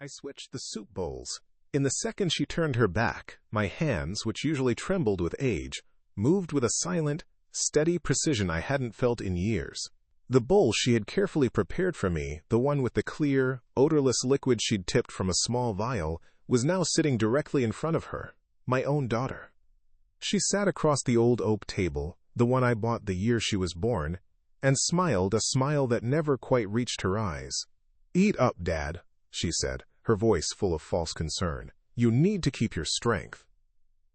I switched the soup bowls. In the second she turned her back, my hands, which usually trembled with age, moved with a silent, steady precision I hadn't felt in years. The bowl she had carefully prepared for me, the one with the clear, odorless liquid she'd tipped from a small vial, was now sitting directly in front of her, my own daughter. She sat across the old oak table, the one I bought the year she was born, and smiled a smile that never quite reached her eyes. "Eat up, Dad," she said, her voice full of false concern. "You need to keep your strength."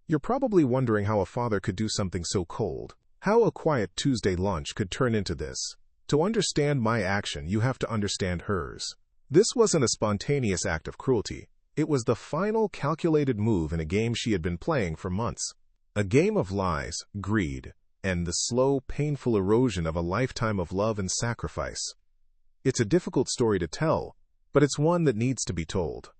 You're probably wondering how a father could do something so cold, how a quiet Tuesday lunch could turn into this. To understand my action, you have to understand hers. This wasn't a spontaneous act of cruelty. It was the final calculated move in a game she had been playing for months. A game of lies, greed, and the slow, painful erosion of a lifetime of love and sacrifice. It's a difficult story to tell, but it's one that needs to be told.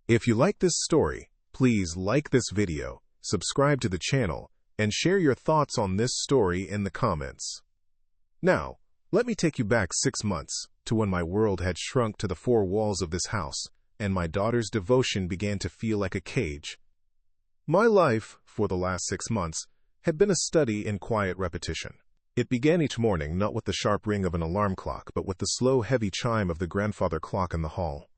If you like this story, please like this video, subscribe to the channel, and share your thoughts on this story in the comments. Now, let me take you back 6 months, to when my world had shrunk to the 4 walls of this house, and my daughter's devotion began to feel like a cage. My life, for the last 6 months, had been a study in quiet repetition. It began each morning not with the sharp ring of an alarm clock, but with the slow, heavy chime of the grandfather clock in the hall.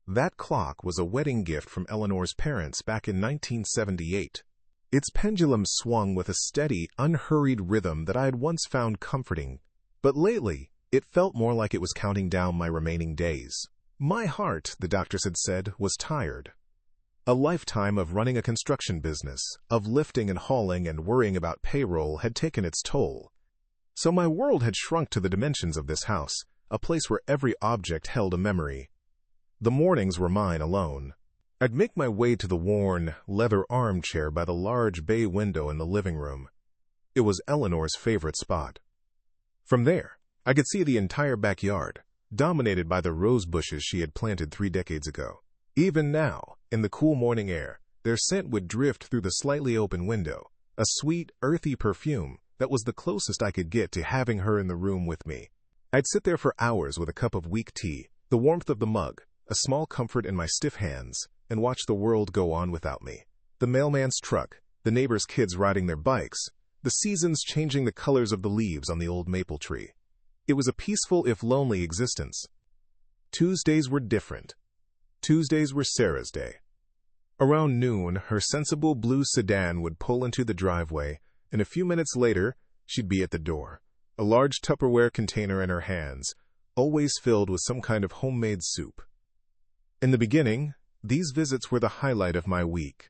That clock was a wedding gift from Eleanor's parents back in 1978. Its pendulum swung with a steady, unhurried rhythm that I had once found comforting, but lately it felt more like it was counting down my remaining days. My heart, the doctors had said, was tired. A lifetime of running a construction business, of lifting and hauling and worrying about payroll had taken its toll. So my world had shrunk to the dimensions of this house, a place where every object held a memory. The mornings were mine alone. I'd make my way to the worn, leather armchair by the large bay window in the living room. It was Eleanor's favorite spot. From there, I could see the entire backyard, dominated by the rose bushes she had planted 3 decades ago. Even now, in the cool morning air, their scent would drift through the slightly open window, a sweet, earthy perfume that was the closest I could get to having her in the room with me. I'd sit there for hours with a cup of weak tea, the warmth of the mug, a small comfort in my stiff hands, and watch the world go on without me. The mailman's truck, the neighbors' kids riding their bikes, the seasons changing the colors of the leaves on the old maple tree. It was a peaceful if lonely existence. Tuesdays were different. Tuesdays were Sarah's day. Around noon, her sensible blue sedan would pull into the driveway, and a few minutes later, she'd be at the door, a large Tupperware container in her hands, always filled with some kind of homemade soup. In the beginning, these visits were the highlight of my week,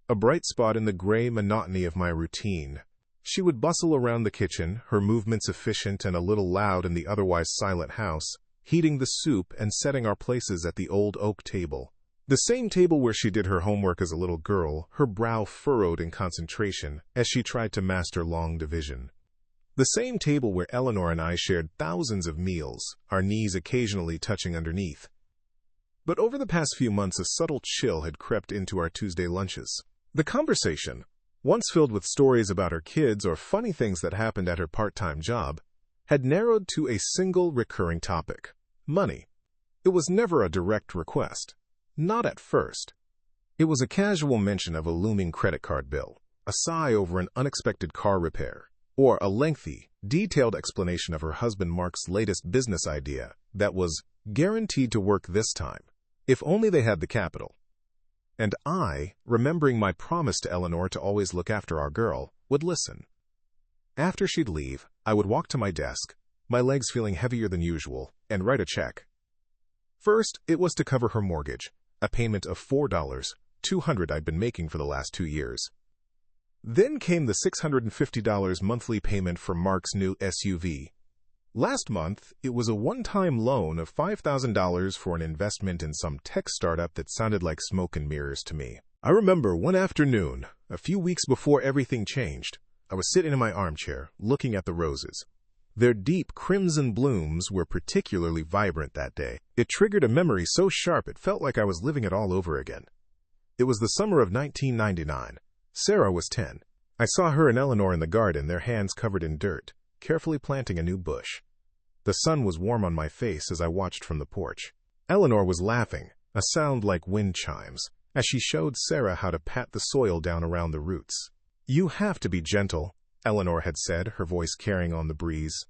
a bright spot in the gray monotony of my routine. She would bustle around the kitchen, her movements efficient and a little loud in the otherwise silent house, heating the soup and setting our places at the old oak table. The same table where she did her homework as a little girl, her brow furrowed in concentration as she tried to master long division. The same table where Eleanor and I shared thousands of meals, our knees occasionally touching underneath. But over the past few months, a subtle chill had crept into our Tuesday lunches. The conversation, once filled with stories about her kids or funny things that happened at her part-time job, had narrowed to a single recurring topic: money. It was never a direct request. Not at first. It was a casual mention of a looming credit card bill, a sigh over an unexpected car repair, or a lengthy, detailed explanation of her husband Mark's latest business idea that was guaranteed to work this time, if only they had the capital. And I, remembering my promise to Eleanor to always look after our girl, would listen. After she'd leave, I would walk to my desk, my legs feeling heavier than usual, and write a check. First, it was to cover her mortgage, a payment of $4.200 I'd been making for the last 2 years. Then came the $650 monthly payment for Mark's new SUV. Last month, it was a one-time loan of $5,000 for an investment in some tech startup that sounded like smoke and mirrors to me. I remember one afternoon, a few weeks before everything changed, I was sitting in my armchair, looking at the roses. Their deep crimson blooms were particularly vibrant that day. It triggered a memory so sharp it felt like I was living it all over again. It was the summer of 1999. Sarah was 10. I saw her and Eleanor in the garden, their hands covered in dirt, carefully planting a new bush. The sun was warm on my face as I watched from the porch. Eleanor was laughing, a sound like wind chimes, as she showed Sarah how to pat the soil down around the roots. "You have to be gentle," Eleanor had said, her voice carrying on the breeze.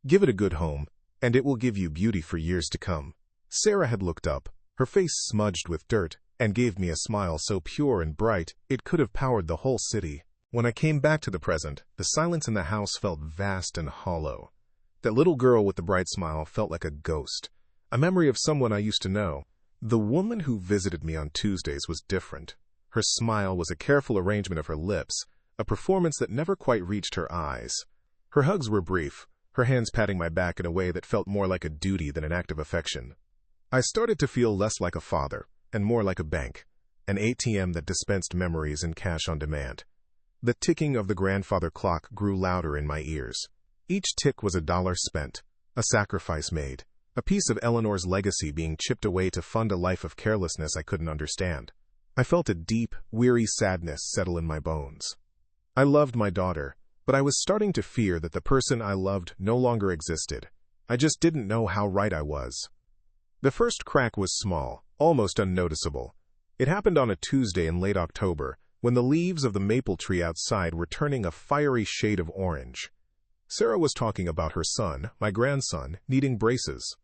"Give it a good home, and it will give you beauty for years to come." Sarah had looked up, her face smudged with dirt, and gave me a smile so pure and bright it could have powered the whole city. When I came back to the present, the silence in the house felt vast and hollow. That little girl with the bright smile felt like a ghost, a memory of someone I used to know. The woman who visited me on Tuesdays was different. Her smile was a careful arrangement of her lips, a performance that never quite reached her eyes. Her hugs were brief, her hands patting my back in a way that felt more like a duty than an act of affection. I started to feel less like a father, and more like a bank, an ATM that dispensed memories and cash on demand. The ticking of the grandfather clock grew louder in my ears. Each tick was $1 spent, a sacrifice made, a piece of Eleanor's legacy being chipped away to fund a life of carelessness I couldn't understand. I felt a deep, weary sadness settle in my bones. I loved my daughter, but I was starting to fear that the person I loved no longer existed. I just didn't know how right I was. The first crack was small, almost unnoticeable. It happened on a Tuesday in late October, when the leaves of the maple tree outside were turning a fiery shade of orange. Sarah was talking about her son, my grandson, needing braces.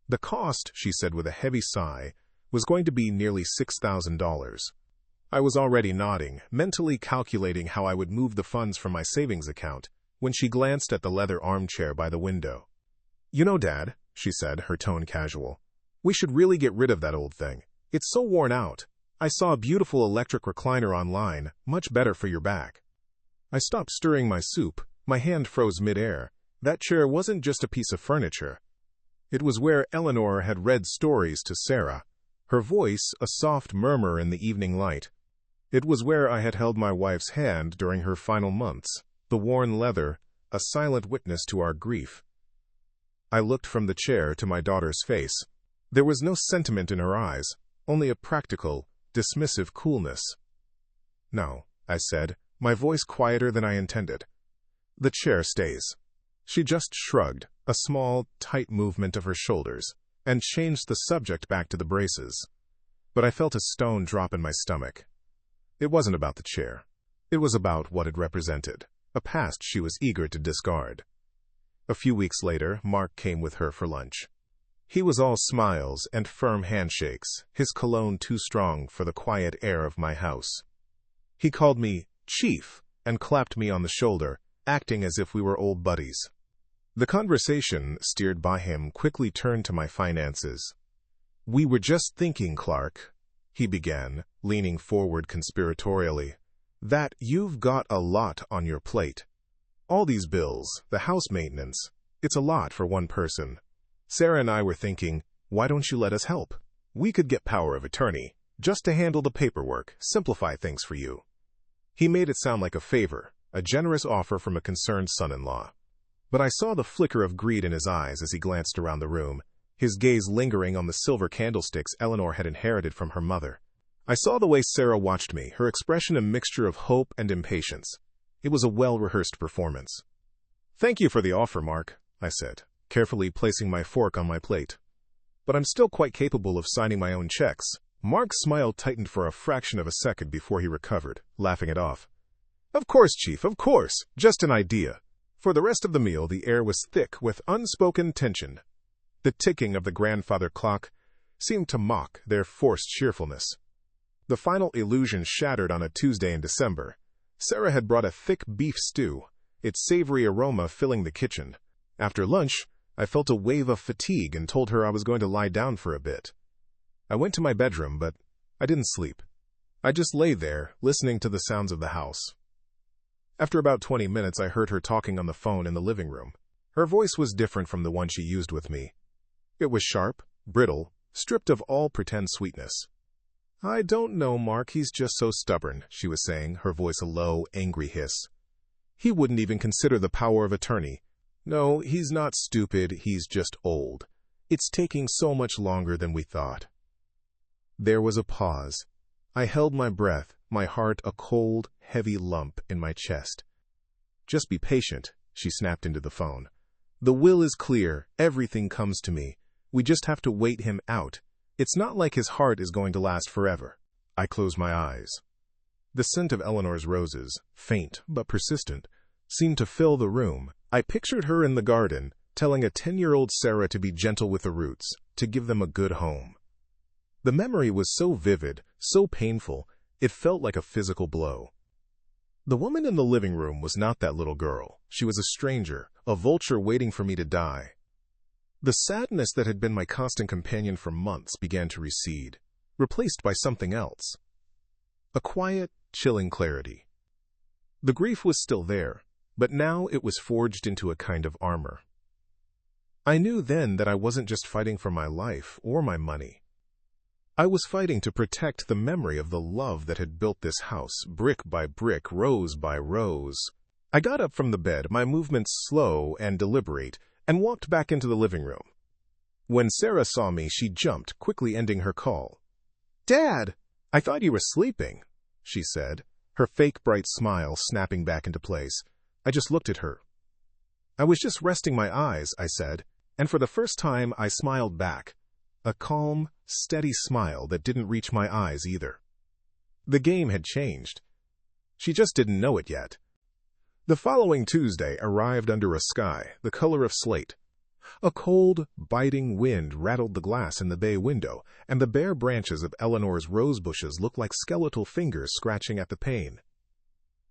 The cost, she said with a heavy sigh, was going to be nearly $6,000. I was already nodding, mentally calculating how I would move the funds from my savings account, when she glanced at the leather armchair by the window. "You know, Dad," she said, her tone casual, "we should really get rid of that old thing. It's so worn out. I saw a beautiful electric recliner online, much better for your back." I stopped stirring my soup. My hand froze mid-air. That chair wasn't just a piece of furniture. It was where Eleanor had read stories to Sarah, her voice a soft murmur in the evening light. It was where I had held my wife's hand during her final months, the worn leather, a silent witness to our grief. I looked from the chair to my daughter's face. There was no sentiment in her eyes, only a practical, dismissive coolness. "No," I said, my voice quieter than I intended. "The chair stays." She just shrugged, a small, tight movement of her shoulders, and changed the subject back to the braces. But I felt a stone drop in my stomach. It wasn't about the chair. It was about what it represented, a past she was eager to discard. A few weeks later, Mark came with her for lunch. He was all smiles and firm handshakes, his cologne too strong for the quiet air of my house. He called me Chief and clapped me on the shoulder, acting as if we were old buddies. The conversation, steered by him, quickly turned to my finances. "We were just thinking, Clark," he began, leaning forward conspiratorially, "that you've got a lot on your plate. All these bills, the house maintenance, it's a lot for one person. Sarah and I were thinking, why don't you let us help? We could get power of attorney, just to handle the paperwork, simplify things for you." He made it sound like a favor, a generous offer from a concerned son-in-law. But I saw the flicker of greed in his eyes as he glanced around the room, his gaze lingering on the silver candlesticks Eleanor had inherited from her mother. I saw the way Sarah watched me, her expression a mixture of hope and impatience. It was a well-rehearsed performance. "Thank you for the offer, Mark," I said, carefully placing my fork on my plate. "But I'm still quite capable of signing my own checks." Mark's smile tightened for a fraction of a second before he recovered, laughing it off. "Of course, Chief, of course. Just an idea." For the rest of the meal, the air was thick with unspoken tension. The ticking of the grandfather clock seemed to mock their forced cheerfulness. The final illusion shattered on a Tuesday in December. Sarah had brought a thick beef stew, its savory aroma filling the kitchen. After lunch, I felt a wave of fatigue and told her I was going to lie down for a bit. I went to my bedroom, but I didn't sleep. I just lay there, listening to the sounds of the house. After about 20 minutes, I heard her talking on the phone in the living room. Her voice was different from the one she used with me. It was sharp, brittle, stripped of all pretend sweetness. "I don't know, Mark, he's just so stubborn," she was saying, her voice a low, angry hiss. "He wouldn't even consider the power of attorney. No, he's not stupid, he's just old. It's taking so much longer than we thought." There was a pause. I held my breath, my heart a cold, heavy lump in my chest. "Just be patient," she snapped into the phone. "The will is clear, everything comes to me. We just have to wait him out. It's not like his heart is going to last forever. I closed my eyes. The scent of Eleanor's roses, faint but persistent, seemed to fill the room. I pictured her in the garden, telling a 10-year-old Sarah to be gentle with the roots, to give them a good home. The memory was so vivid, so painful, it felt like a physical blow. The woman in the living room was not that little girl. She was a stranger, a vulture waiting for me to die. The sadness that had been my constant companion for months began to recede, replaced by something else. A quiet, chilling clarity. The grief was still there, but now it was forged into a kind of armor. I knew then that I wasn't just fighting for my life or my money. I was fighting to protect the memory of the love that had built this house, brick by brick, rows by rows. I got up from the bed, my movements slow and deliberate, and walked back into the living room. When Sarah saw me, she jumped, quickly ending her call. "Dad, I thought you were sleeping," she said, her fake bright smile snapping back into place. I just looked at her. "I was just resting my eyes," I said, and for the first time I smiled back. A calm, steady smile that didn't reach my eyes either. The game had changed. She just didn't know it yet. The following Tuesday arrived under a sky the color of slate. A cold, biting wind rattled the glass in the bay window, and the bare branches of Eleanor's rose bushes looked like skeletal fingers scratching at the pane.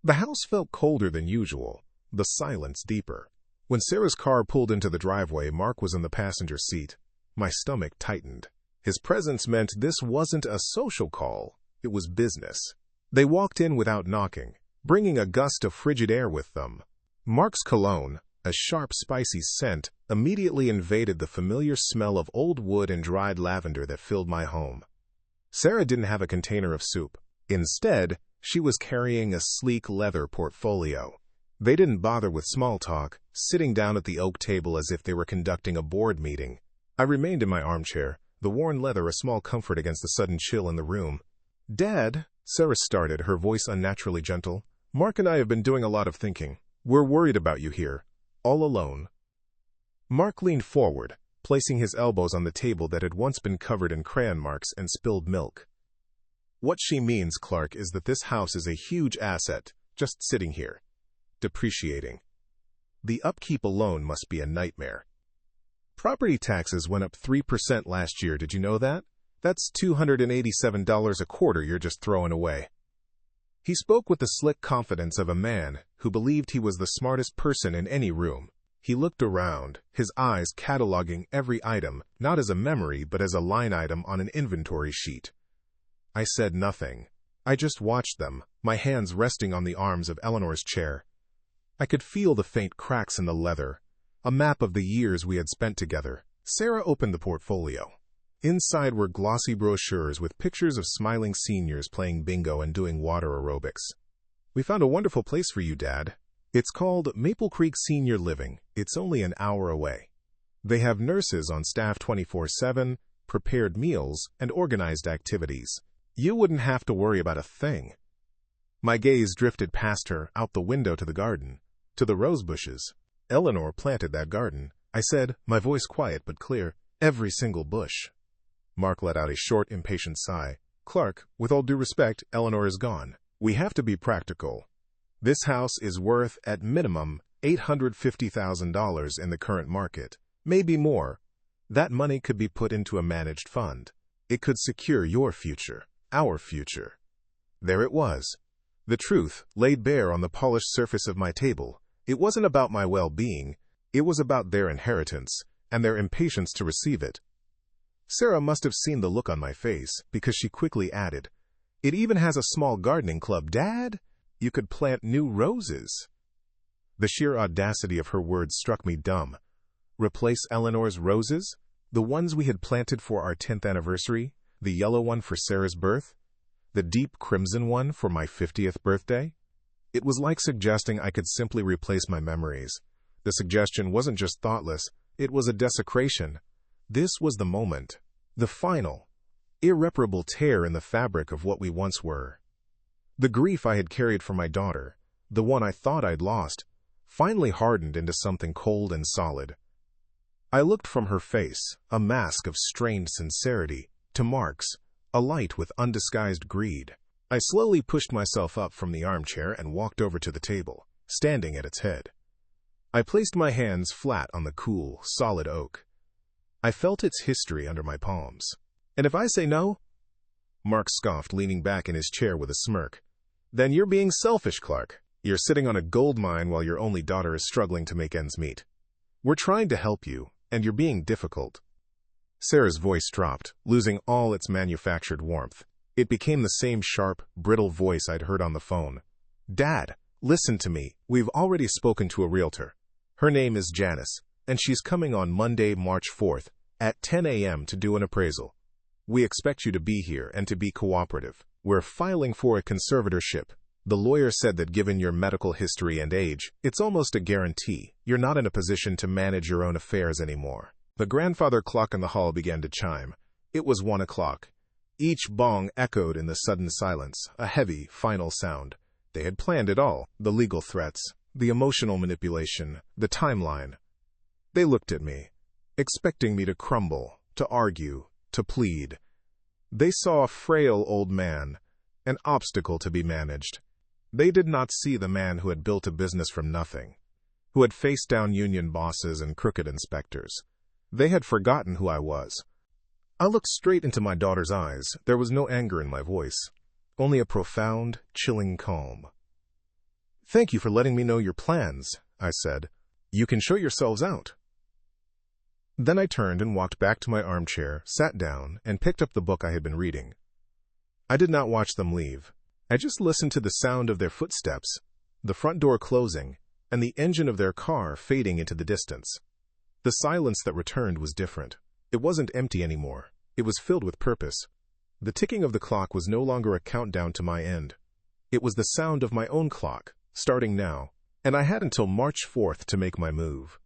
The house felt colder than usual, the silence deeper. When Sarah's car pulled into the driveway, Mark was in the passenger seat. My stomach tightened. His presence meant this wasn't a social call, it was business. They walked in without knocking, bringing a gust of frigid air with them. Mark's cologne, a sharp, spicy scent, immediately invaded the familiar smell of old wood and dried lavender that filled my home. Sarah didn't have a container of soup. Instead, she was carrying a sleek leather portfolio. They didn't bother with small talk, sitting down at the oak table as if they were conducting a board meeting. I remained in my armchair, the worn leather a small comfort against the sudden chill in the room. "Dad," Sarah started, her voice unnaturally gentle, "Mark and I have been doing a lot of thinking. We're worried about you here, all alone." Mark leaned forward, placing his elbows on the table that had once been covered in crayon marks and spilled milk. "What she means, Clark, is that this house is a huge asset, just sitting here, depreciating. The upkeep alone must be a nightmare. Property taxes went up 3% last year, did you know that? That's $287 a quarter you're just throwing away." He spoke with the slick confidence of a man who believed he was the smartest person in any room. He looked around, his eyes cataloging every item, not as a memory but as a line item on an inventory sheet. I said nothing. I just watched them, my hands resting on the arms of Eleanor's chair. I could feel the faint cracks in the leather, a map of the years we had spent together. Sarah opened the portfolio. Inside were glossy brochures with pictures of smiling seniors playing bingo and doing water aerobics. "We found a wonderful place for you, Dad. It's called Maple Creek Senior Living. It's only an hour away. They have nurses on staff 24/7, prepared meals, and organized activities. You wouldn't have to worry about a thing." My gaze drifted past her, out the window to the garden, to the rose bushes. "Eleanor planted that garden," I said, my voice quiet but clear. "Every single bush." Mark let out a short, impatient sigh. "Clark, with all due respect, Eleanor is gone. We have to be practical. This house is worth, at minimum, $850,000 in the current market, maybe more. That money could be put into a managed fund. It could secure your future, our future." There it was. The truth, laid bare on the polished surface of my table. It wasn't about my well-being, it was about their inheritance, and their impatience to receive it. Sarah must have seen the look on my face, because she quickly added, "It even has a small gardening club, Dad. You could plant new roses." The sheer audacity of her words struck me dumb. Replace Eleanor's roses? The ones we had planted for our 10th anniversary? The yellow one for Sarah's birth? The deep crimson one for my 50th birthday? It was like suggesting I could simply replace my memories. The suggestion wasn't just thoughtless, it was a desecration. This was the moment. The final, irreparable tear in the fabric of what we once were. The grief I had carried for my daughter, the one I thought I'd lost, finally hardened into something cold and solid. I looked from her face, a mask of strained sincerity, to Mark's, alight with undisguised greed. I slowly pushed myself up from the armchair and walked over to the table, standing at its head. I placed my hands flat on the cool, solid oak. I felt its history under my palms. "And if I say no?" Mark scoffed, leaning back in his chair with a smirk. "Then you're being selfish, Clark. You're sitting on a gold mine while your only daughter is struggling to make ends meet. We're trying to help you, and you're being difficult." Sarah's voice dropped, losing all its manufactured warmth. It became the same sharp, brittle voice I'd heard on the phone. "Dad, listen to me. We've already spoken to a realtor. Her name is Janice, and she's coming on Monday, March 4th, at 10 a.m. to do an appraisal. We expect you to be here and to be cooperative. We're filing for a conservatorship. The lawyer said that given your medical history and age, it's almost a guarantee you're not in a position to manage your own affairs anymore." The grandfather clock in the hall began to chime. It was 1 o'clock. Each bong echoed in the sudden silence, a heavy, final sound. They had planned it all, the legal threats, the emotional manipulation, the timeline. They looked at me, expecting me to crumble, to argue, to plead. They saw a frail old man, an obstacle to be managed. They did not see the man who had built a business from nothing, who had faced down union bosses and crooked inspectors. They had forgotten who I was. I looked straight into my daughter's eyes. There was no anger in my voice, only a profound, chilling calm. "Thank you for letting me know your plans," I said. "You can show yourselves out." Then I turned and walked back to my armchair, sat down, and picked up the book I had been reading. I did not watch them leave. I just listened to the sound of their footsteps, the front door closing, and the engine of their car fading into the distance. The silence that returned was different. It wasn't empty anymore. It was filled with purpose. The ticking of the clock was no longer a countdown to my end. It was the sound of my own clock, starting now, and I had until March 4th to make my move.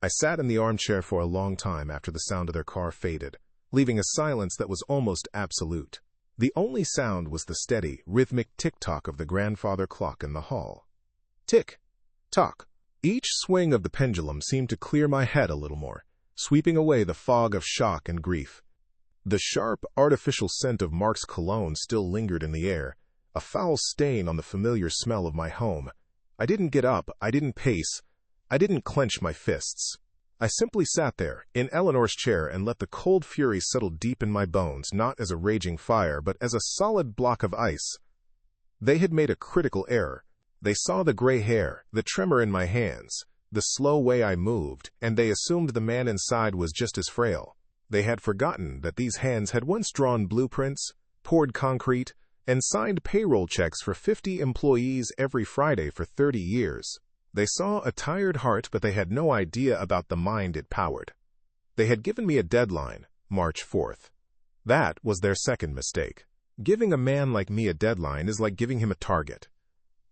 I sat in the armchair for a long time after the sound of their car faded, leaving a silence that was almost absolute. The only sound was the steady, rhythmic tick-tock of the grandfather clock in the hall. Tick, tock. Each swing of the pendulum seemed to clear my head a little more, sweeping away the fog of shock and grief. The sharp, artificial scent of Mark's cologne still lingered in the air, a foul stain on the familiar smell of my home. I didn't get up, I didn't pace, I didn't clench my fists. I simply sat there, in Eleanor's chair, and let the cold fury settle deep in my bones, not as a raging fire, but as a solid block of ice. They had made a critical error. They saw the gray hair, the tremor in my hands, the slow way I moved, and they assumed the man inside was just as frail. They had forgotten that these hands had once drawn blueprints, poured concrete, and signed payroll checks for 50 employees every Friday for 30 years. They saw a tired heart, but they had no idea about the mind it powered. They had given me a deadline, March 4th. That was their second mistake. Giving a man like me a deadline is like giving him a target.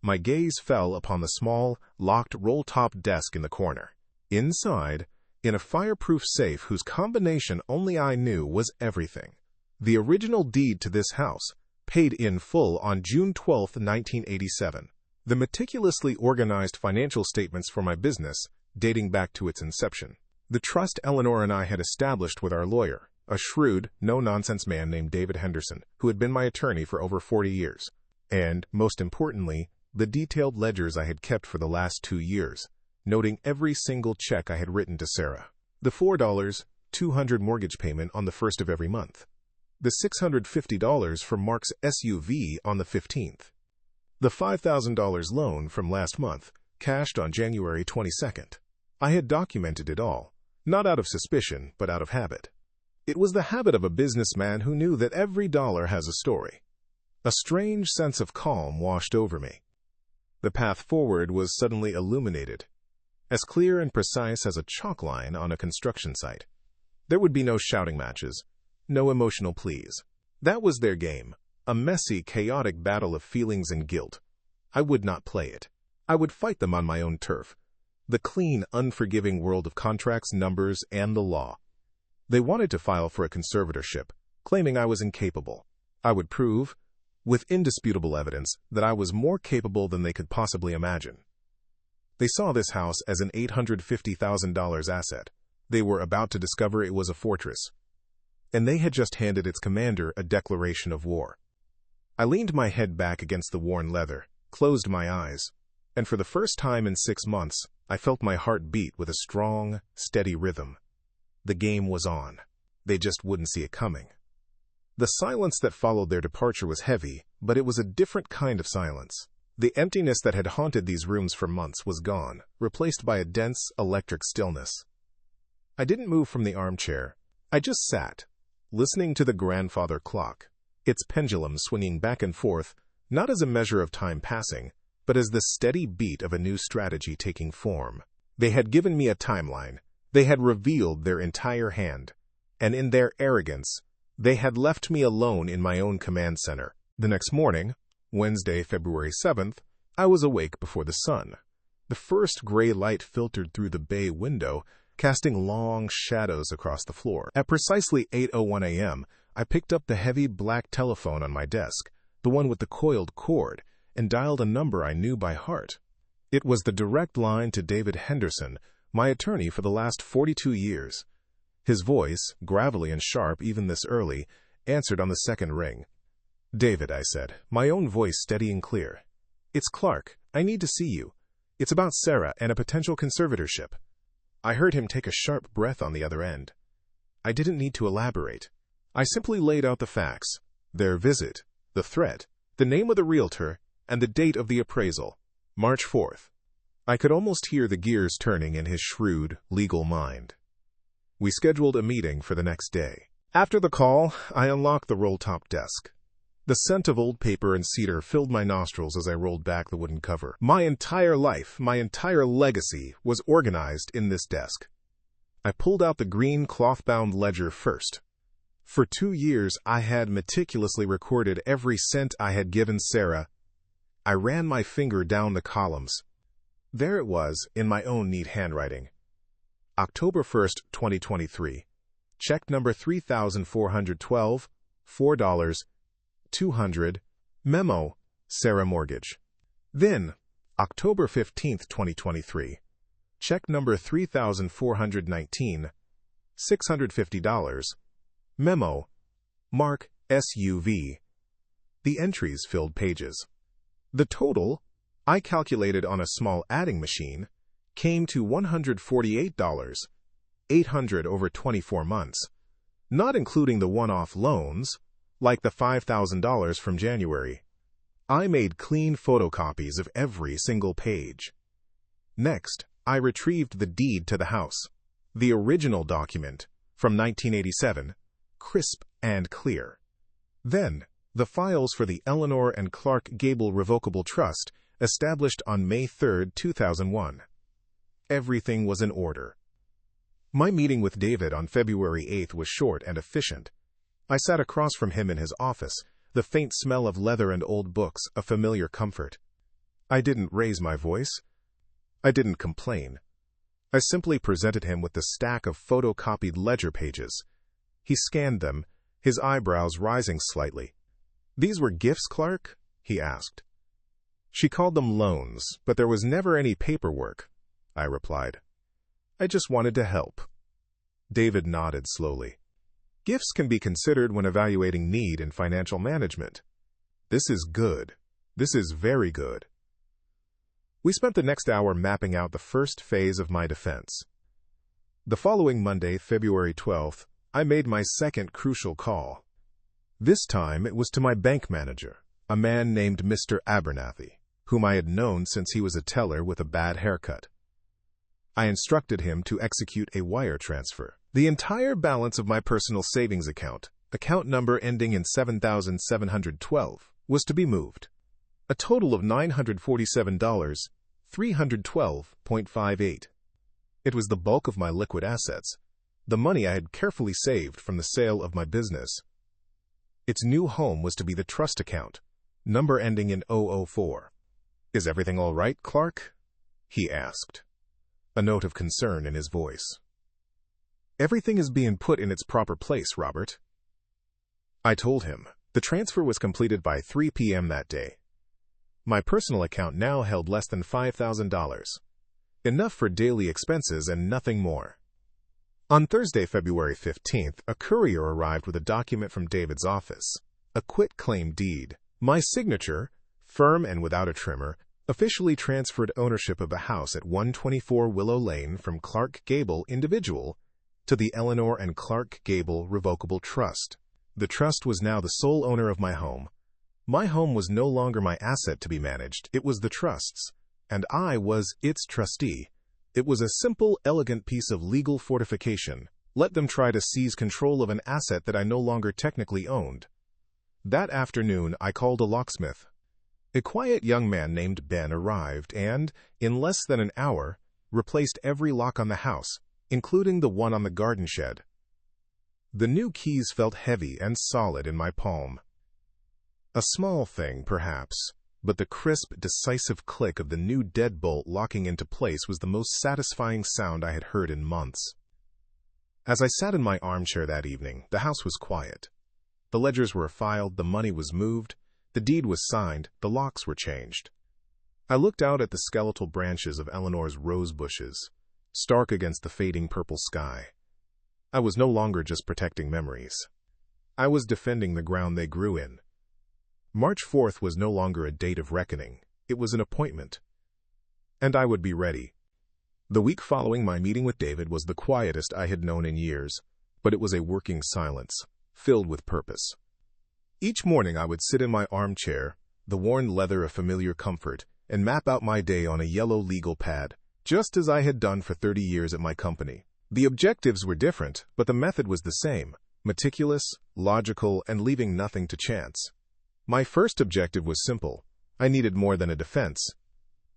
My gaze fell upon the small, locked roll-top desk in the corner. Inside, in a fireproof safe whose combination only I knew, was everything. The original deed to this house, paid in full on June 12, 1987. The meticulously organized financial statements for my business, dating back to its inception. The trust Eleanor and I had established with our lawyer, a shrewd, no-nonsense man named David Henderson, who had been my attorney for over 40 years. And, most importantly, the detailed ledgers I had kept for the last 2 years, noting every single check I had written to Sarah. The $4.200 mortgage payment on the 1st of every month. The $650 for Mark's SUV on the 15th. The $5,000 loan from last month, cashed on January 22nd. I had documented it all, not out of suspicion, but out of habit. It was the habit of a businessman who knew that every dollar has a story. A strange sense of calm washed over me. The path forward was suddenly illuminated, as clear and precise as a chalk line on a construction site. There would be no shouting matches, no emotional pleas. That was their game, a messy, chaotic battle of feelings and guilt. I would not play it. I would fight them on my own turf, the clean, unforgiving world of contracts, numbers, and the law. They wanted to file for a conservatorship, claiming I was incapable. I would prove, with indisputable evidence, that I was more capable than they could possibly imagine. They saw this house as an $850,000 asset. They were about to discover it was a fortress. and they had just handed its commander a declaration of war. I leaned my head back against the worn leather, closed my eyes, and for the first time in 6 months, I felt my heart beat with a strong, steady rhythm. The game was on. They just wouldn't see it coming. The silence that followed their departure was heavy, but it was a different kind of silence. The emptiness that had haunted these rooms for months was gone, replaced by a dense, electric stillness. I didn't move from the armchair. I just sat, listening to the grandfather clock, its pendulum swinging back and forth, not as a measure of time passing, but as the steady beat of a new strategy taking form. They had given me a timeline. They had revealed their entire hand. And in their arrogance, they had left me alone in my own command center. The next morning, Wednesday, February 7th, I was awake before the sun. The first gray light filtered through the bay window, casting long shadows across the floor. At precisely 8:01 a.m., I picked up the heavy black telephone on my desk, the one with the coiled cord, and dialed a number I knew by heart. It was the direct line to David Henderson, my attorney for the last 42 years. His voice, gravelly and sharp even this early, answered on the second ring. "David," I said, my own voice steady and clear. "It's Clark. I need to see you. It's about Sarah and a potential conservatorship." I heard him take a sharp breath on the other end. I didn't need to elaborate. I simply laid out the facts: their visit, the threat, the name of the realtor, and the date of the appraisal, March 4th. I could almost hear the gears turning in his shrewd, legal mind. We scheduled a meeting for the next day. After the call, I unlocked the roll-top desk. The scent of old paper and cedar filled my nostrils as I rolled back the wooden cover. My entire life, my entire legacy, was organized in this desk. I pulled out the green cloth-bound ledger first. For 2 years, I had meticulously recorded every cent I had given Sarah. I ran my finger down the columns. There it was, in my own neat handwriting. October 1st, 2023. Check number 3,412, $4, 200, memo, Sarah Mortgage. Then, October 15th, 2023. Check number 3,419, $650, memo, Mark, SUV. The entries filled pages. The total, I calculated on a small adding machine, came to $148, $800 over 24 months, not including the one-off loans, like the $5,000 from January. I made clean photocopies of every single page. Next, I retrieved the deed to the house, the original document from 1987, crisp and clear. Then, the files for the Eleanor and Clark Gable Revocable Trust, established on May 3, 2001. Everything was in order. My meeting with David on February 8th was short and efficient. I sat across from him in his office, the faint smell of leather and old books a familiar comfort. I didn't raise my voice. I didn't complain. I simply presented him with the stack of photocopied ledger pages. He scanned them, his eyebrows rising slightly. "These were gifts, Clark?" he asked. "She called them loans, but there was never any paperwork," I replied. "I just wanted to help." David nodded slowly. "Gifts can be considered when evaluating need in financial management. This is good. This is very good." We spent the next hour mapping out the first phase of my defense. The following Monday, February 12th, I made my second crucial call. This time it was to my bank manager, a man named Mr. Abernathy, whom I had known since he was a teller with a bad haircut. I instructed him to execute a wire transfer. The entire balance of my personal savings account number ending in 7,712, was to be moved. A total of $947, $312.58. It was the bulk of my liquid assets, the money I had carefully saved from the sale of my business. Its new home was to be the trust account, number ending in 004. "Is everything all right, Clark?" he asked, a note of concern in his voice. "Everything is being put in its proper place, Robert." I told him. The transfer was completed by 3 p.m. that day. My personal account now held less than $5,000, enough for daily expenses and nothing more. On Thursday, February 15th, a courier arrived with a document from David's office. A quitclaim deed. My signature, firm and without a tremor, officially transferred ownership of the house at 124 Willow Lane from Clark Gable Individual to the Eleanor and Clark Gable Revocable Trust. The trust was now the sole owner of my home. My home was no longer my asset to be managed, it was the trust's, and I was its trustee. It was a simple, elegant piece of legal fortification. Let them try to seize control of an asset that I no longer technically owned. That afternoon, I called a locksmith. A quiet young man named Ben arrived and, in less than an hour, replaced every lock on the house, including the one on the garden shed. The new keys felt heavy and solid in my palm. A small thing, perhaps, but the crisp, decisive click of the new deadbolt locking into place was the most satisfying sound I had heard in months. As I sat in my armchair that evening, the house was quiet. The ledgers were filed, the money was moved, the deed was signed, the locks were changed. I looked out at the skeletal branches of Eleanor's rose bushes, stark against the fading purple sky. I was no longer just protecting memories. I was defending the ground they grew in. March 4th was no longer a date of reckoning, it was an appointment. And I would be ready. The week following my meeting with David was the quietest I had known in years, but it was a working silence, filled with purpose. Each morning I would sit in my armchair, the worn leather a familiar comfort, and map out my day on a yellow legal pad, just as I had done for 30 years at my company. The objectives were different, but the method was the same, meticulous, logical, and leaving nothing to chance. My first objective was simple. I needed more than a defense.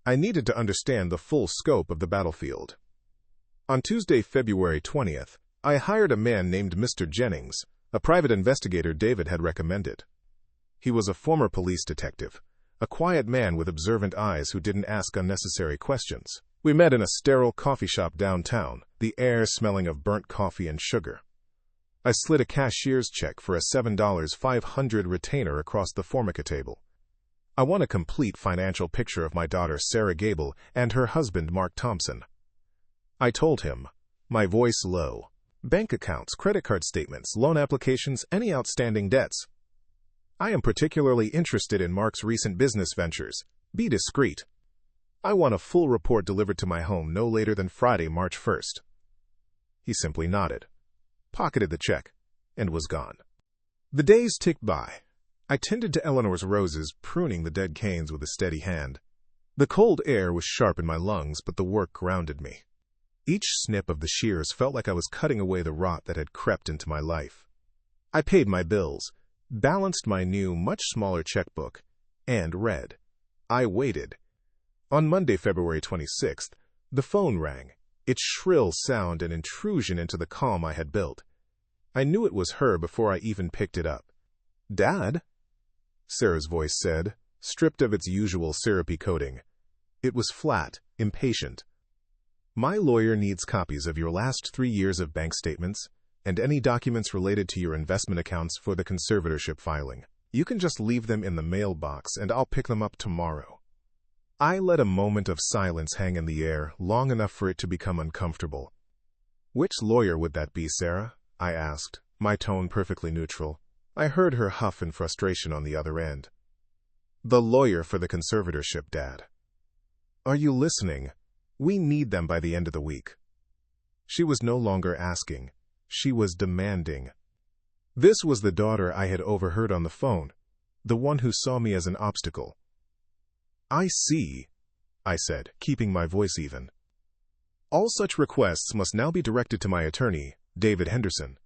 I needed to understand the full scope of the battlefield. On Tuesday, February 20th, I hired a man named Mr. Jennings, a private investigator David had recommended. He was a former police detective, a quiet man with observant eyes who didn't ask unnecessary questions. We met in a sterile coffee shop downtown, the air smelling of burnt coffee and sugar. I slid a cashier's check for a $7.500 retainer across the Formica table. I want a complete financial picture of my daughter Sarah Gable and her husband Mark Thompson. I told him, my voice low. Bank accounts, credit card statements, loan applications, any outstanding debts. I am particularly interested in Mark's recent business ventures. Be discreet. I want a full report delivered to my home no later than Friday, March 1st. He simply nodded, pocketed the check, and was gone. The days ticked by. I tended to Eleanor's roses, pruning the dead canes with a steady hand. The cold air was sharp in my lungs, but the work grounded me. Each snip of the shears felt like I was cutting away the rot that had crept into my life. I paid my bills, balanced my new, much smaller checkbook, and read. I waited. On Monday, February 26th, the phone rang, its shrill sound an intrusion into the calm I had built. I knew it was her before I even picked it up. "Dad?" Sarah's voice said, stripped of its usual syrupy coating. It was flat, impatient. "My lawyer needs copies of your last 3 years of bank statements and any documents related to your investment accounts for the conservatorship filing. You can just leave them in the mailbox and I'll pick them up tomorrow." I let a moment of silence hang in the air, long enough for it to become uncomfortable. "Which lawyer would that be, Sarah?" I asked, my tone perfectly neutral. I heard her huff in frustration on the other end. "The lawyer for the conservatorship, Dad." "Are you listening? We need them by the end of the week." She was no longer asking. She was demanding. This was the daughter I had overheard on the phone, the one who saw me as an obstacle. "I see," I said, keeping my voice even. "All such requests must now be directed to my attorney, David Henderson.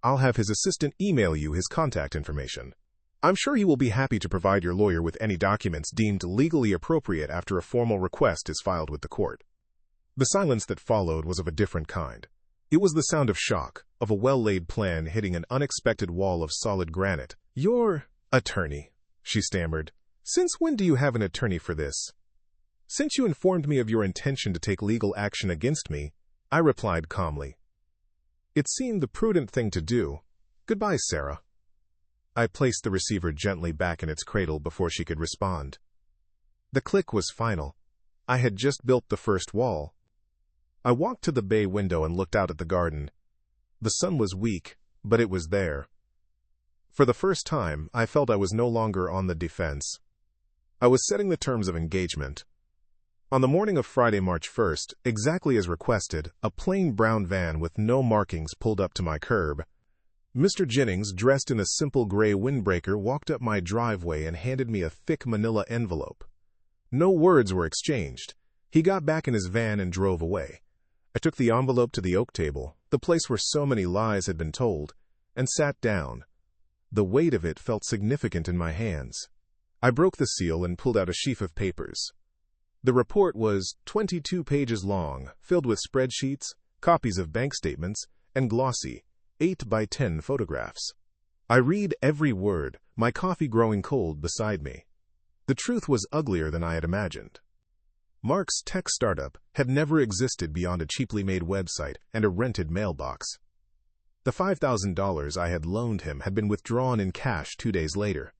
I'll have his assistant email you his contact information. I'm sure he will be happy to provide your lawyer with any documents deemed legally appropriate after a formal request is filed with the court." The silence that followed was of a different kind. It was the sound of shock, of a well-laid plan hitting an unexpected wall of solid granite. "Your attorney," she stammered. "Since when do you have an attorney for this?" "Since you informed me of your intention to take legal action against me," I replied calmly. It seemed the prudent thing to do. "Goodbye, Sarah." I placed the receiver gently back in its cradle before she could respond. The click was final. I had just built the first wall. I walked to the bay window and looked out at the garden, The sun was weak, but it was there. For the first time, I felt I was no longer on the defense. I was setting the terms of engagement. On the morning of Friday, March 1st, exactly as requested, a plain brown van with no markings pulled up to my curb. Mr. Jennings, dressed in a simple gray windbreaker, walked up my driveway and handed me a thick manila envelope. No words were exchanged. He got back in his van and drove away. I took the envelope to the oak table, the place where so many lies had been told, and sat down. The weight of it felt significant in my hands. I broke the seal and pulled out a sheaf of papers. The report was 22 pages long, filled with spreadsheets, copies of bank statements, and glossy 8 by 10 photographs. I read every word, my coffee growing cold beside me. The truth was uglier than I had imagined. Mark's tech startup had never existed beyond a cheaply made website and a rented mailbox. The $5,000 I had loaned him had been withdrawn in cash 2 days later.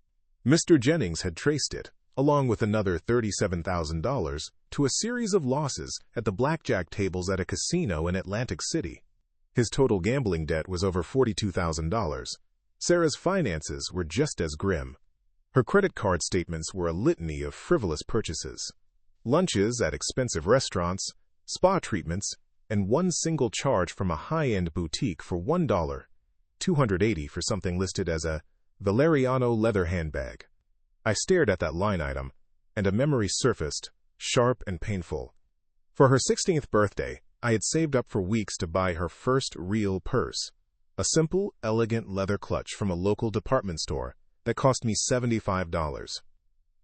Mr. Jennings had traced it, along with another $37,000, to a series of losses at the blackjack tables at a casino in Atlantic City. His total gambling debt was over $42,000. Sarah's finances were just as grim. Her credit card statements were a litany of frivolous purchases. Lunches at expensive restaurants, spa treatments, and one single charge from a high-end boutique for $1, $280 for something listed as a Valeriano leather handbag. I stared at that line item, and a memory surfaced, sharp and painful. For her 16th birthday, I had saved up for weeks to buy her first real purse, a simple, elegant leather clutch from a local department store that cost me $75.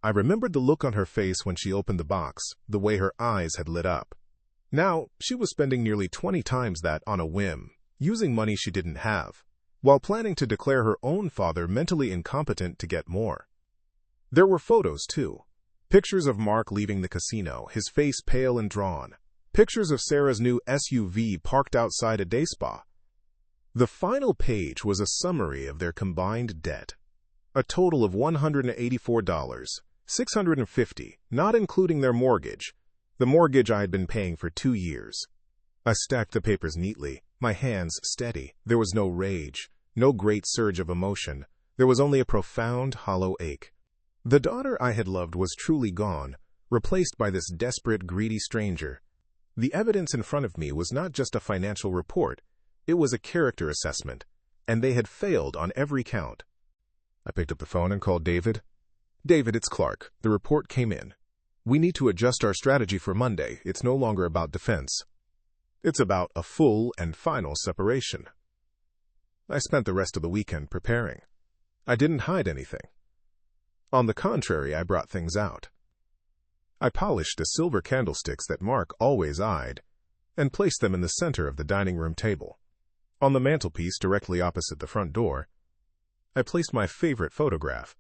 I remembered the look on her face when she opened the box, the way her eyes had lit up. Now, she was spending nearly 20 times that on a whim, using money she didn't have, while planning to declare her own father mentally incompetent to get more. There were photos, too. Pictures of Mark leaving the casino, his face pale and drawn. Pictures of Sarah's new SUV parked outside a day spa. The final page was a summary of their combined debt. A total of $184, $650, not including their mortgage, the mortgage I had been paying for 2 years. I stacked the papers neatly, my hands steady. There was no rage, no great surge of emotion. There was only a profound, hollow ache. The daughter I had loved was truly gone, replaced by this desperate, greedy stranger. The evidence in front of me was not just a financial report. It was a character assessment, and they had failed on every count. I picked up the phone and called David. "David, it's Clark. The report came in. We need to adjust our strategy for Monday. It's no longer about defense. It's about a full and final separation." I spent the rest of the weekend preparing. I didn't hide anything. On the contrary, I brought things out. I polished the silver candlesticks that Mark always eyed and placed them in the center of the dining room table. On the mantelpiece directly opposite the front door, I placed my favorite photograph.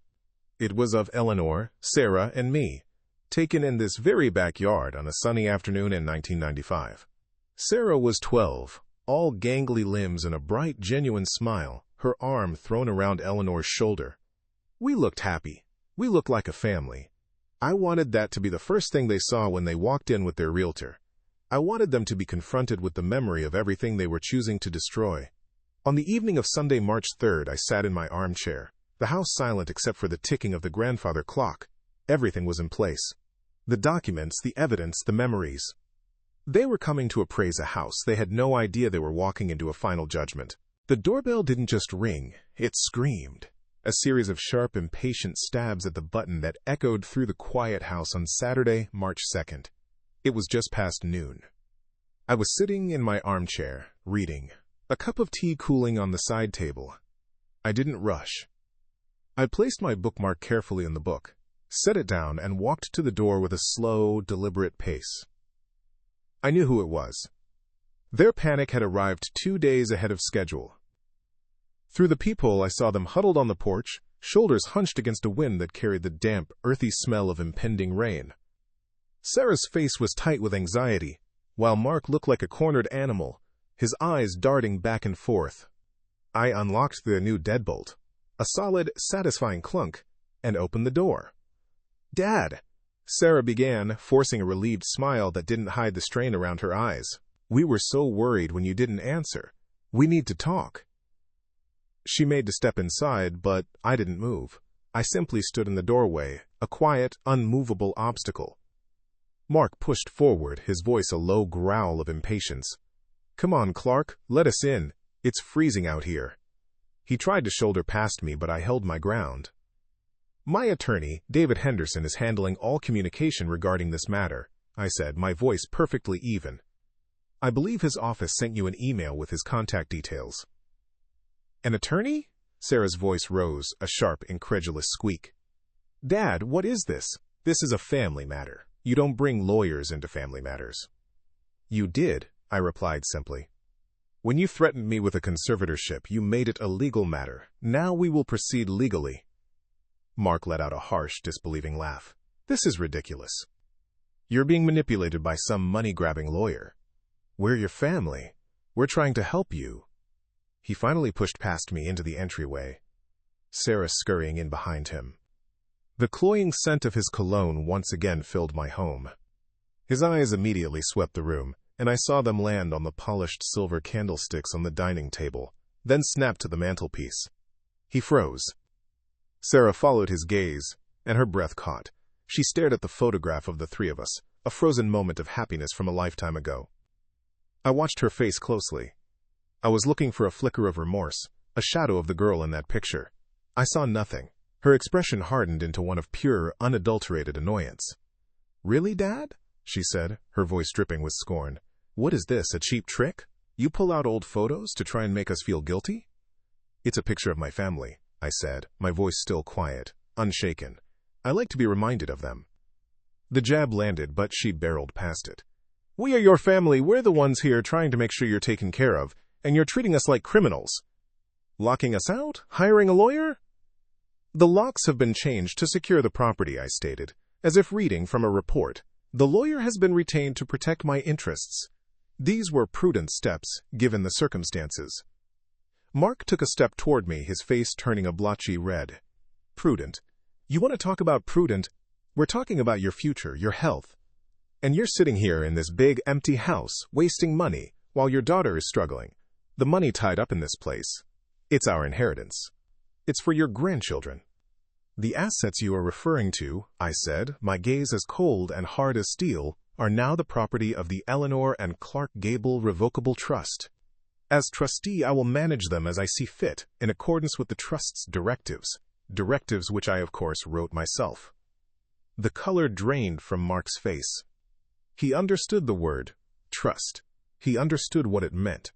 It was of Eleanor, Sarah, and me, taken in this very backyard on a sunny afternoon in 1995. Sarah was 12, all gangly limbs and a bright, genuine smile, her arm thrown around Eleanor's shoulder. We looked happy. We looked like a family. I wanted that to be the first thing they saw when they walked in with their realtor. I wanted them to be confronted with the memory of everything they were choosing to destroy. On the evening of Sunday, March 3rd, I sat in my armchair, the house silent except for the ticking of the grandfather clock. Everything was in place. The documents, the evidence, the memories. They were coming to appraise a house. They had no idea they were walking into a final judgment. The doorbell didn't just ring, it screamed. A series of sharp, impatient stabs at the button that echoed through the quiet house on Saturday, March 2nd. It was just past noon. I was sitting in my armchair, reading, a cup of tea cooling on the side table. I didn't rush. I placed my bookmark carefully in the book, set it down, and walked to the door with a slow, deliberate pace. I knew who it was. Their panic had arrived 2 days ahead of schedule. Through the peephole, I saw them huddled on the porch, shoulders hunched against a wind that carried the damp, earthy smell of impending rain. Sarah's face was tight with anxiety, while Mark looked like a cornered animal, his eyes darting back and forth. I unlocked the new deadbolt, a solid, satisfying clunk, and opened the door. "Dad," Sarah began, forcing a relieved smile that didn't hide the strain around her eyes. "We were so worried when you didn't answer. We need to talk. She made to step inside, but I didn't move. I simply stood in the doorway, a quiet, unmovable obstacle. Mark pushed forward, his voice a low growl of impatience. "Come on, Clark, let us in. It's freezing out here." He tried to shoulder past me, but I held my ground. "My attorney, David Henderson, is handling all communication regarding this matter," I said, my voice perfectly even. "I believe his office sent you an email with his contact details." "An attorney?" Sarah's voice rose, a sharp, incredulous squeak. "Dad, what is this? This is a family matter. You don't bring lawyers into family matters." "You did," I replied simply. "When you threatened me with a conservatorship, you made it a legal matter. Now we will proceed legally." Mark let out a harsh, disbelieving laugh. "This is ridiculous. You're being manipulated by some money-grabbing lawyer. We're your family. We're trying to help you." He finally pushed past me into the entryway, Sarah scurrying in behind him. The cloying scent of his cologne once again filled my home. His eyes immediately swept the room, and I saw them land on the polished silver candlesticks on the dining table, then snap to the mantelpiece. He froze. Sarah followed his gaze, and her breath caught. She stared at the photograph of the three of us, a frozen moment of happiness from a lifetime ago. I watched her face closely. I was looking for a flicker of remorse, a shadow of the girl in that picture. I saw nothing. Her expression hardened into one of pure, unadulterated annoyance. "Really, Dad?" she said, her voice dripping with scorn. "What is this, a cheap trick? You pull out old photos to try and make us feel guilty?" "It's a picture of my family," I said, my voice still quiet, unshaken. "I like to be reminded of them." The jab landed, but she barreled past it. "We are your family. We're the ones here trying to make sure you're taken care of, and you're treating us like criminals. Locking us out? Hiring a lawyer?" "The locks have been changed to secure the property," I stated, as if reading from a report. "The lawyer has been retained to protect my interests. These were prudent steps, given the circumstances." Mark took a step toward me, his face turning a blotchy red. "Prudent? You want to talk about prudent? We're talking about your future, your health. And you're sitting here in this big, empty house, wasting money, while your daughter is struggling. The money tied up in this place. It's our inheritance. It's for your grandchildren." "The assets you are referring to," I said, my gaze as cold and hard as steel, "are now the property of the Eleanor and Clark Gable Revocable Trust. As trustee, I will manage them as I see fit, in accordance with the trust's directives which I, of course, wrote myself." The color drained from Mark's face. He understood the word, trust. He understood what it meant.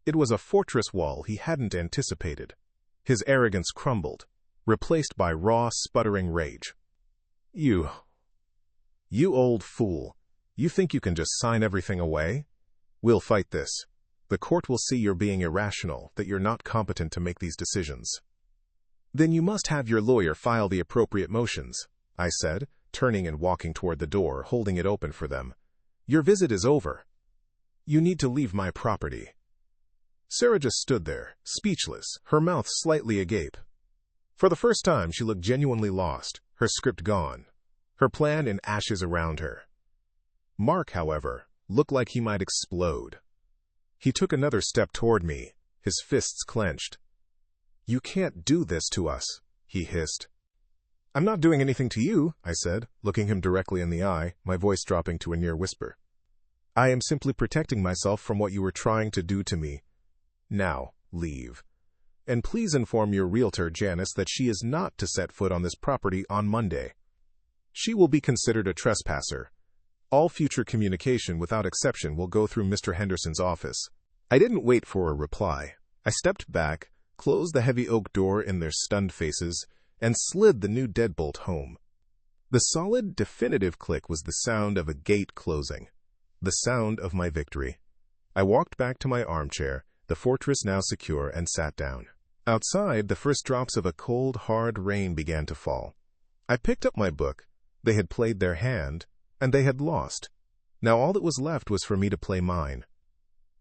It was a fortress wall he hadn't anticipated. His arrogance crumbled, replaced by raw, sputtering rage. You old fool. You think you can just sign everything away? We'll fight this. The court will see you're being irrational, that you're not competent to make these decisions." "Then you must have your lawyer file the appropriate motions," I said, turning and walking toward the door, holding it open for them. "Your visit is over. You need to leave my property." Sarah just stood there, speechless, her mouth slightly agape. For the first time, she looked genuinely lost, her script gone, her plan in ashes around her. Mark, however, looked like he might explode. He took another step toward me, his fists clenched. "You can't do this to us," he hissed. "I'm not doing anything to you," I said, looking him directly in the eye, my voice dropping to a near whisper. "I am simply protecting myself from what you were trying to do to me. Now, leave. And please inform your realtor, Janice, that she is not to set foot on this property on Monday. She will be considered a trespasser. All future communication, without exception, will go through Mr. Henderson's office." I didn't wait for a reply. I stepped back, closed the heavy oak door in their stunned faces, and slid the new deadbolt home. The solid, definitive click was the sound of a gate closing, the sound of my victory. I walked back to my armchair, the fortress now secure, and sat down. Outside, the first drops of a cold, hard rain began to fall. I picked up my book. They had played their hand, and they had lost. Now all that was left was for me to play mine.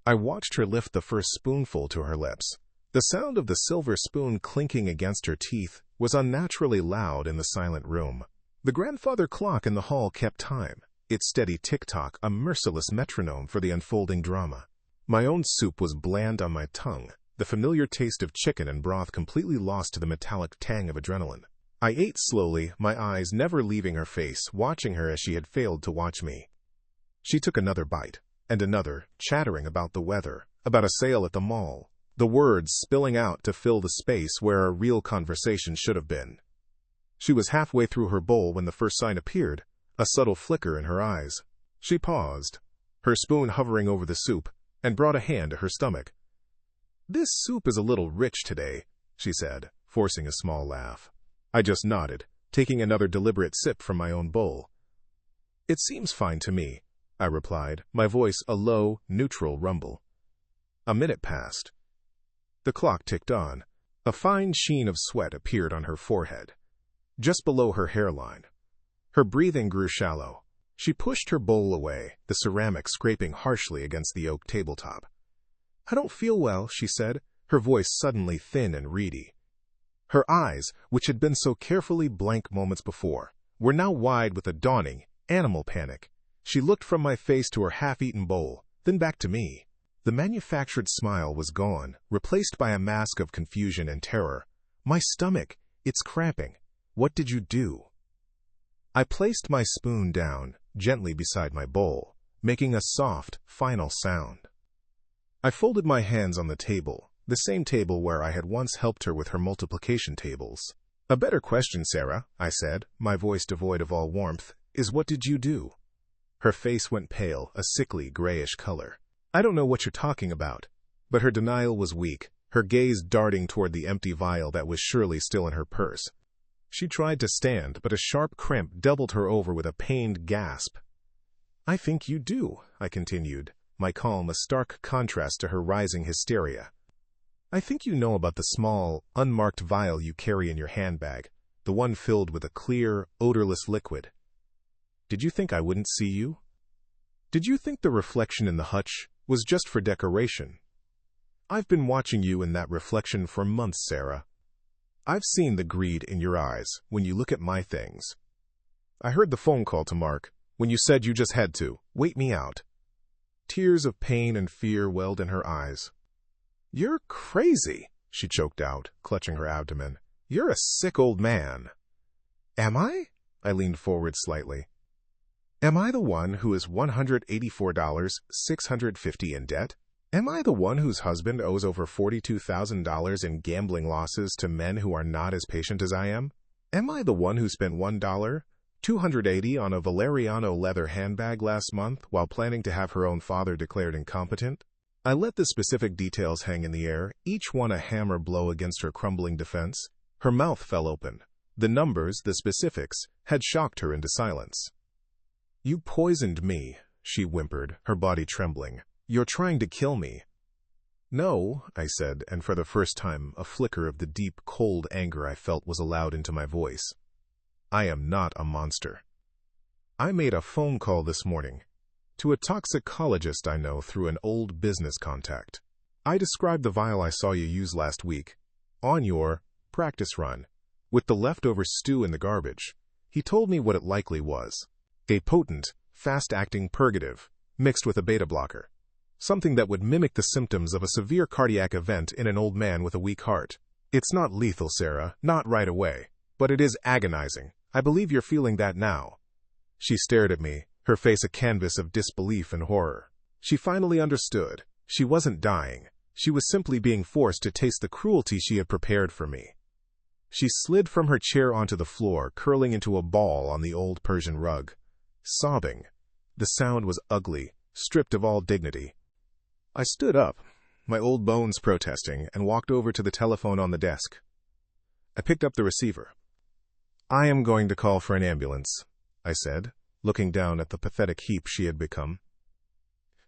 I watched her lift the first spoonful to her lips. The sound of the silver spoon clinking against her teeth was unnaturally loud in the silent room. The grandfather clock in the hall kept time, its steady tick-tock a merciless metronome for the unfolding drama. My own soup was bland on my tongue, the familiar taste of chicken and broth completely lost to the metallic tang of adrenaline. I ate slowly, my eyes never leaving her face, watching her as she had failed to watch me. She took another bite, and another, chattering about the weather, about a sale at the mall, the words spilling out to fill the space where a real conversation should have been. She was halfway through her bowl when the first sign appeared, a subtle flicker in her eyes. She paused, her spoon hovering over the soup, and brought a hand to her stomach. "This soup is a little rich today," she said, forcing a small laugh. I just nodded, taking another deliberate sip from my own bowl. "It seems fine to me," I replied, my voice a low, neutral rumble. A minute passed. The clock ticked on. A fine sheen of sweat appeared on her forehead, just below her hairline. Her breathing grew shallow. She pushed her bowl away, the ceramic scraping harshly against the oak tabletop. "I don't feel well," she said, her voice suddenly thin and reedy. Her eyes, which had been so carefully blank moments before, were now wide with a dawning, animal panic. She looked from my face to her half-eaten bowl, then back to me. The manufactured smile was gone, replaced by a mask of confusion and terror. "My stomach, it's cramping. What did you do?" I placed my spoon down, gently beside my bowl, making a soft, final sound. I folded my hands on the table, the same table where I had once helped her with her multiplication tables. "A better question, Sarah," I said, my voice devoid of all warmth, "is what did you do?" Her face went pale, a sickly, grayish color. "I don't know what you're talking about." But her denial was weak, her gaze darting toward the empty vial that was surely still in her purse. She tried to stand, but a sharp cramp doubled her over with a pained gasp. "I think you do," I continued, my calm a stark contrast to her rising hysteria. "I think you know about the small, unmarked vial you carry in your handbag, the one filled with a clear, odorless liquid. Did you think I wouldn't see you? Did you think the reflection in the hutch was just for decoration? I've been watching you in that reflection for months, Sarah. I've seen the greed in your eyes when you look at my things. I heard the phone call to Mark, when you said you just had to wait me out." Tears of pain and fear welled in her eyes. "You're crazy," she choked out, clutching her abdomen. "You're a sick old man." "Am I?" I leaned forward slightly. "Am I the one who is $184,650 in debt? Am I the one whose husband owes over $42,000 in gambling losses to men who are not as patient as I am? Am I the one who spent $1,280 on a Valeriano leather handbag last month while planning to have her own father declared incompetent?" I let the specific details hang in the air, each one a hammer blow against her crumbling defense. Her mouth fell open. The numbers, the specifics, had shocked her into silence. "You poisoned me," she whimpered, her body trembling. "You're trying to kill me." "No," I said, and for the first time, a flicker of the deep, cold anger I felt was allowed into my voice. "I am not a monster. I made a phone call this morning to a toxicologist I know through an old business contact. I described the vial I saw you use last week, on your practice run, with the leftover stew in the garbage. He told me what it likely was. A potent, fast-acting purgative, mixed with a beta-blocker. Something that would mimic the symptoms of a severe cardiac event in an old man with a weak heart. It's not lethal, Sarah, not right away, but it is agonizing. I believe you're feeling that now." She stared at me, her face a canvas of disbelief and horror. She finally understood. She wasn't dying. She was simply being forced to taste the cruelty she had prepared for me. She slid from her chair onto the floor, curling into a ball on the old Persian rug, sobbing. The sound was ugly, stripped of all dignity. I stood up, my old bones protesting, and walked over to the telephone on the desk. I picked up the receiver. "I am going to call for an ambulance," I said, looking down at the pathetic heap she had become.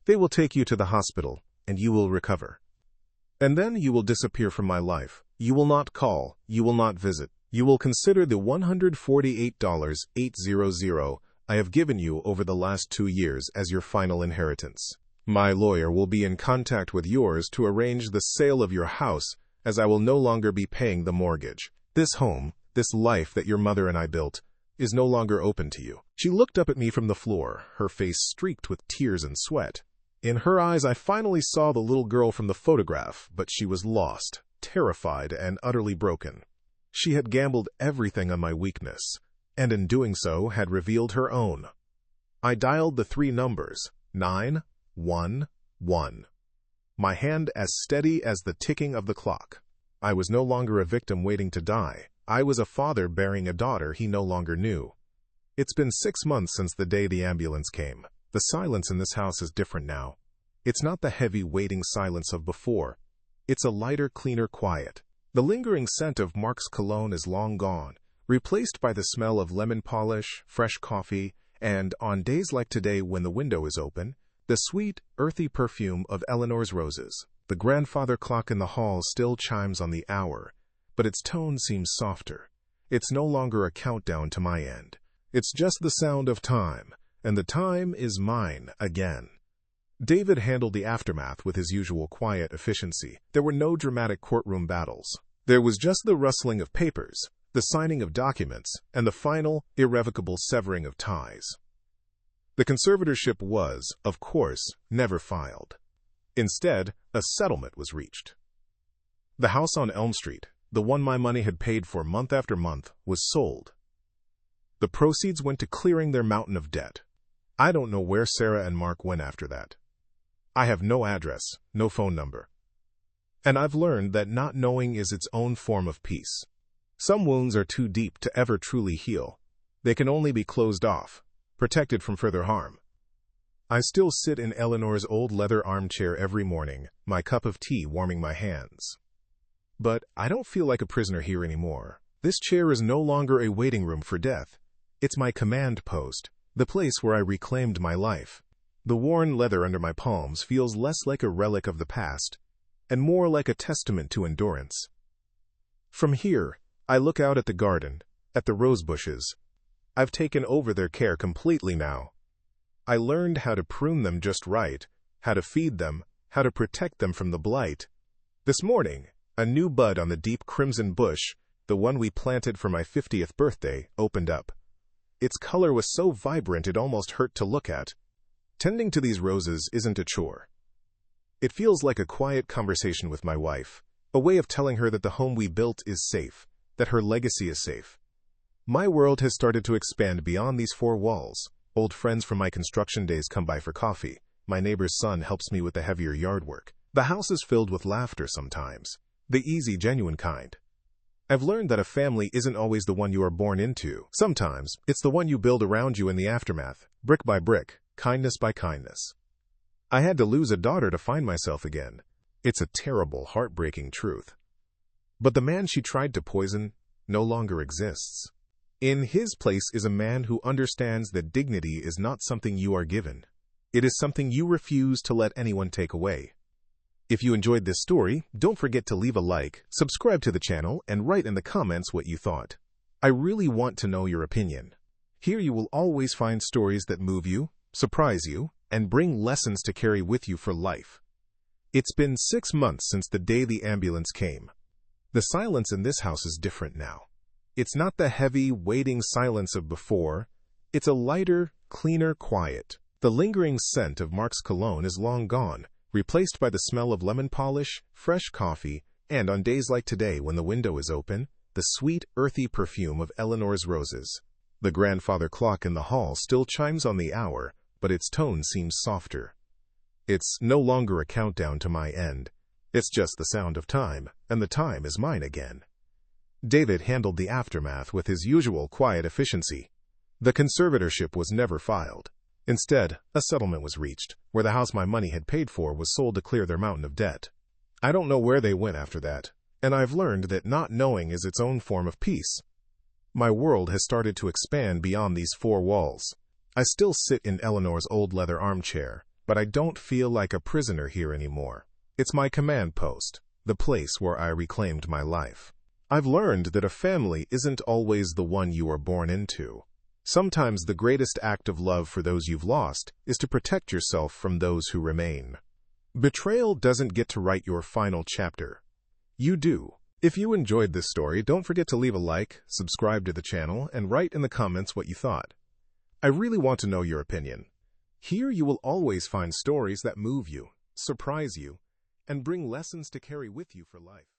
"They will take you to the hospital, and you will recover. And then you will disappear from my life. You will not call, you will not visit. You will consider the $148,800 I have given you over the last 2 years as your final inheritance. My lawyer will be in contact with yours to arrange the sale of your house, as I will no longer be paying the mortgage. This home, this life that your mother and I built, is no longer open to you." She looked up at me from the floor, her face streaked with tears and sweat. In her eyes, I finally saw the little girl from the photograph, but she was lost, terrified, and utterly broken. She had gambled everything on my weakness, and in doing so had revealed her own. I dialed the 3 numbers, 911. My hand as steady as the ticking of the clock. I was no longer a victim waiting to die. I was a father bearing a daughter he no longer knew. It's been 6 months since the day the ambulance came. The silence in this house is different now. It's not the heavy, waiting silence of before. It's a lighter, cleaner quiet. The lingering scent of Mark's cologne is long gone, replaced by the smell of lemon polish, fresh coffee, and, on days like today when the window is open, the sweet, earthy perfume of Eleanor's roses. The grandfather clock in the hall still chimes on the hour, but its tone seems softer. It's no longer a countdown to my end. It's just the sound of time, and the time is mine again. David handled the aftermath with his usual quiet efficiency. There were no dramatic courtroom battles. There was just the rustling of papers, the signing of documents, and the final, irrevocable severing of ties. The conservatorship was, of course, never filed. Instead, a settlement was reached. The house on Elm Street, the one my money had paid for month after month, was sold. The proceeds went to clearing their mountain of debt. I don't know where Sarah and Mark went after that. I have no address, no phone number. And I've learned that not knowing is its own form of peace. Some wounds are too deep to ever truly heal. They can only be closed off, protected from further harm. I still sit in Eleanor's old leather armchair every morning, my cup of tea warming my hands. But I don't feel like a prisoner here anymore. This chair is no longer a waiting room for death. It's my command post, the place where I reclaimed my life. The worn leather under my palms feels less like a relic of the past, and more like a testament to endurance. From here, I look out at the garden, at the rose bushes. I've taken over their care completely now. I learned how to prune them just right, how to feed them, how to protect them from the blight. This morning, a new bud on the deep crimson bush, the one we planted for my 50th birthday, opened up. Its color was so vibrant it almost hurt to look at. Tending to these roses isn't a chore. It feels like a quiet conversation with my wife, a way of telling her that the home we built is safe, that her legacy is safe. My world has started to expand beyond these 4 walls. Old friends from my construction days come by for coffee. My neighbor's son helps me with the heavier yard work. The house is filled with laughter sometimes, the easy, genuine kind. I've learned that a family isn't always the one you are born into. Sometimes, it's the one you build around you in the aftermath, brick by brick, kindness by kindness. I had to lose a daughter to find myself again. It's a terrible, heartbreaking truth. But the man she tried to poison no longer exists. In his place is a man who understands that dignity is not something you are given. It is something you refuse to let anyone take away. If you enjoyed this story, don't forget to leave a like, subscribe to the channel, and write in the comments what you thought. I really want to know your opinion. Here you will always find stories that move you, surprise you, and bring lessons to carry with you for life. It's been 6 months since the day the ambulance came. The silence in this house is different now. It's not the heavy, waiting silence of before. It's a lighter, cleaner quiet. The lingering scent of Mark's cologne is long gone, replaced by the smell of lemon polish, fresh coffee, and on days like today when the window is open, the sweet, earthy perfume of Eleanor's roses. The grandfather clock in the hall still chimes on the hour, but its tone seems softer. It's no longer a countdown to my end. It's just the sound of time, and the time is mine again. David handled the aftermath with his usual quiet efficiency. The conservatorship was never filed. Instead, a settlement was reached, where the house my money had paid for was sold to clear their mountain of debt. I don't know where they went after that, and I've learned that not knowing is its own form of peace. My world has started to expand beyond these 4 walls. I still sit in Eleanor's old leather armchair, but I don't feel like a prisoner here anymore. It's my command post, the place where I reclaimed my life. I've learned that a family isn't always the one you are born into. Sometimes the greatest act of love for those you've lost is to protect yourself from those who remain. Betrayal doesn't get to write your final chapter. You do. If you enjoyed this story, don't forget to leave a like, subscribe to the channel, and write in the comments what you thought. I really want to know your opinion. Here you will always find stories that move you, surprise you, and bring lessons to carry with you for life.